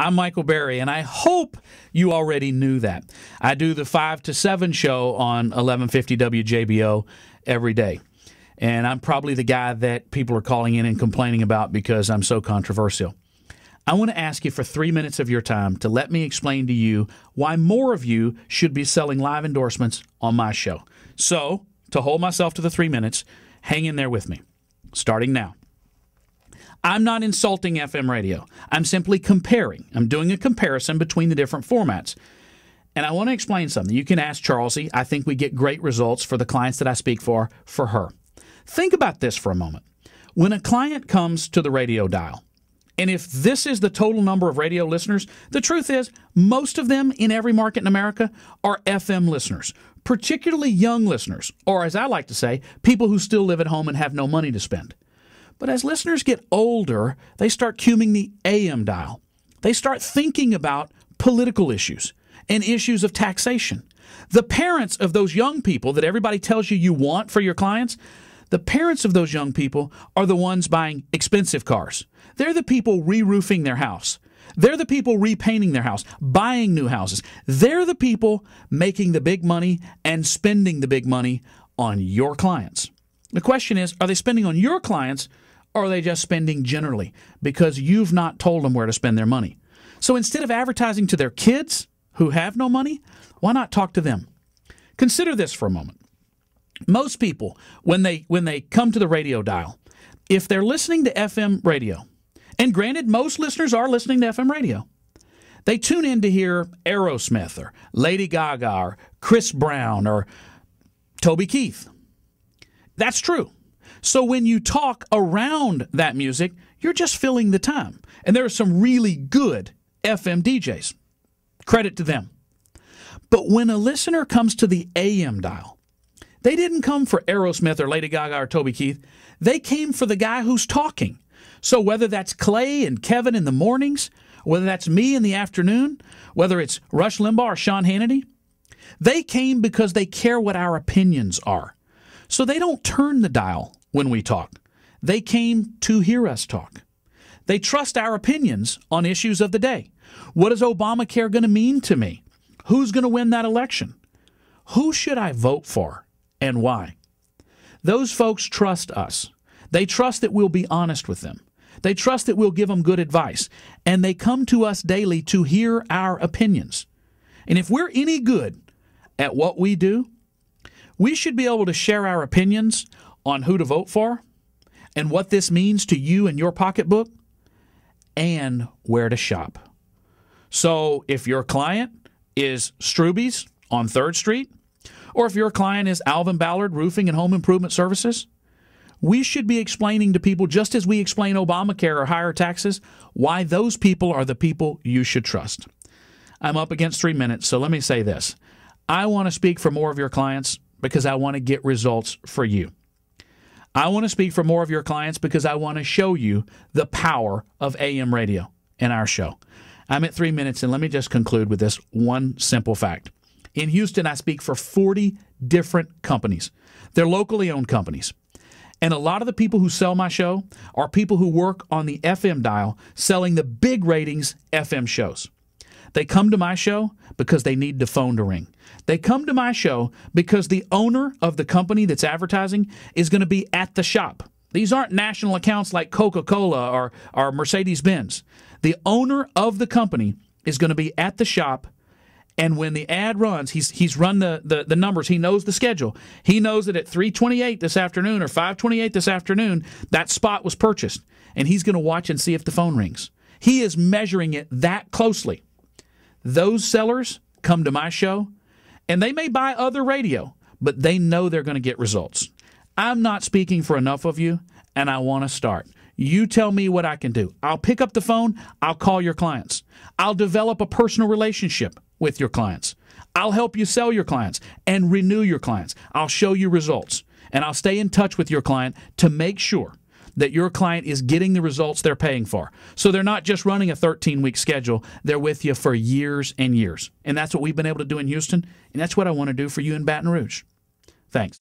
I'm Michael Berry, and I hope you already knew that. I do the 5 to 7 show on 1150 WJBO every day. And I'm probably the guy that people are calling in and complaining about because I'm so controversial. I want to ask you for 3 minutes of your time to let me explain to you why more of you should be selling live endorsements on my show. So, to hold myself to the 3 minutes, hang in there with me. Starting now. I'm not insulting FM radio. I'm simply comparing. I'm doing a comparison between the different formats. And I want to explain something. You can ask Charlesy. I think we get great results for the clients that I speak for her. Think about this for a moment. When a client comes to the radio dial, and if this is the total number of radio listeners, the truth is most of them in every market in America are FM listeners, particularly young listeners, or as I like to say, people who still live at home and have no money to spend. But as listeners get older, they start cueing the AM dial. They start thinking about political issues and issues of taxation. The parents of those young people that everybody tells you want for your clients, the parents of those young people are the ones buying expensive cars. They're the people re-roofing their house. They're the people repainting their house, buying new houses. They're the people making the big money and spending the big money on your clients. The question is, are they spending on your clients, or are they just spending generally because you've not told them where to spend their money? So instead of advertising to their kids who have no money, why not talk to them? Consider this for a moment. Most people, when they come to the radio dial, if they're listening to FM radio, and granted, most listeners are listening to FM radio, they tune in to hear Aerosmith or Lady Gaga or Chris Brown or Toby Keith. That's true. So when you talk around that music, you're just filling the time. And there are some really good FM DJs. Credit to them. But when a listener comes to the AM dial, they didn't come for Aerosmith or Lady Gaga or Toby Keith. They came for the guy who's talking. So whether that's Clay and Kevin in the mornings, whether that's me in the afternoon, whether it's Rush Limbaugh or Sean Hannity, they came because they care what our opinions are. So they don't turn the dial when we talk. They came to hear us talk. They trust our opinions on issues of the day. What is Obamacare going to mean to me? Who's going to win that election? Who should I vote for and why? Those folks trust us. They trust that we'll be honest with them. They trust that we'll give them good advice. And they come to us daily to hear our opinions. And if we're any good at what we do, we should be able to share our opinions on who to vote for and what this means to you and your pocketbook and where to shop. So if your client is Struby's on 3rd Street, or if your client is Alvin Ballard Roofing and Home Improvement Services, we should be explaining to people, just as we explain Obamacare or higher taxes, why those people are the people you should trust. I'm up against 3 minutes, so let me say this. I want to speak for more of your clients because I want to get results for you. I want to speak for more of your clients because I want to show you the power of AM radio in our show. I'm at 3 minutes, and let me just conclude with this one simple fact. In Houston, I speak for 40 different companies. They're locally owned companies. And a lot of the people who sell my show are people who work on the FM dial selling the big ratings FM shows. They come to my show because they need the phone to ring. They come to my show because the owner of the company that's advertising is going to be at the shop. These aren't national accounts like Coca-Cola or Mercedes-Benz. The owner of the company is going to be at the shop, and when the ad runs, he's run the numbers. He knows the schedule. He knows that at 3:28 this afternoon or 5:28 this afternoon, that spot was purchased, and he's going to watch and see if the phone rings. He is measuring it that closely. Those sellers come to my show, and they may buy other radio, but they know they're going to get results. I'm not speaking for enough of you, and I want to start. You tell me what I can do. I'll pick up the phone. I'll call your clients. I'll develop a personal relationship with your clients. I'll help you sell your clients and renew your clients. I'll show you results, and I'll stay in touch with your client to make sure that your client is getting the results they're paying for. So they're not just running a 13-week schedule. They're with you for years and years. And that's what we've been able to do in Houston, and that's what I want to do for you in Baton Rouge. Thanks.